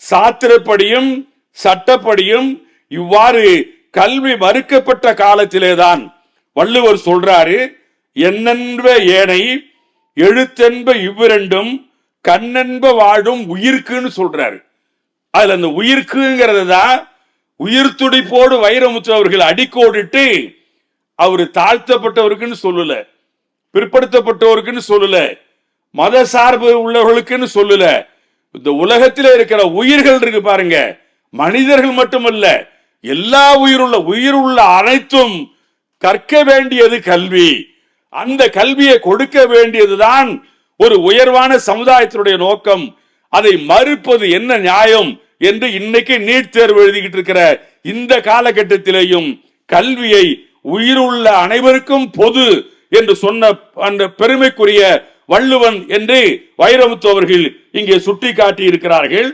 சாத்திரப்படியும் சட்டப்படியும் இவ்வாறு கல்வி மறுக்கப்பட்ட காலத்திலேதான் வள்ளுவர் சொல்றாரு, எண்ணென்ப ஏனை எழுத்தென்ப இவ்விரண்டும் கண்ணென்ப வாழும் உயிர்க்குன்னு சொல்றாரு. அதுல அந்த உயிர்க்குங்கிறது தான் உயிர் துடிப்போடு வைரமுத்து அவர்கள் அடிக்கோடிட்டு அவரு தாழ்த்தப்பட்டவருக்குன்னு சொல்லல, பிற்படுத்தப்பட்டவருக்குன்னு சொல்லல, மத சார்பு உள்ளவர்களுக்குன்னு சொல்லல. இந்த உலகத்தில் இருக்கிற உயிர்கள் இருக்கு பாருங்க, மனிதர்கள் மட்டுமல்ல, எல்லா உயிருள்ள அனைத்தும் கற்க வேண்டியது கல்வி. அந்த கல்வியை கொடுக்க வேண்டியதுதான் ஒரு உயர்வான சமுதாயத்தினுடைய நோக்கம். அதை மறுப்பது என்ன நியாயம் என்று இன்னைக்கு நீட் தேர்வு எழுதிக்கிட்டு இருக்கிற இந்த காலகட்டத்திலேயும் கல்வியை உயிருள்ள அனைவருக்கும் பொது என்று சொன்ன அந்த பெருமைக்குரிய வள்ளுவன் என்று வைரமுத்து அவர்கள் இங்கே சுட்டி காட்டி இருக்கிறார்கள்.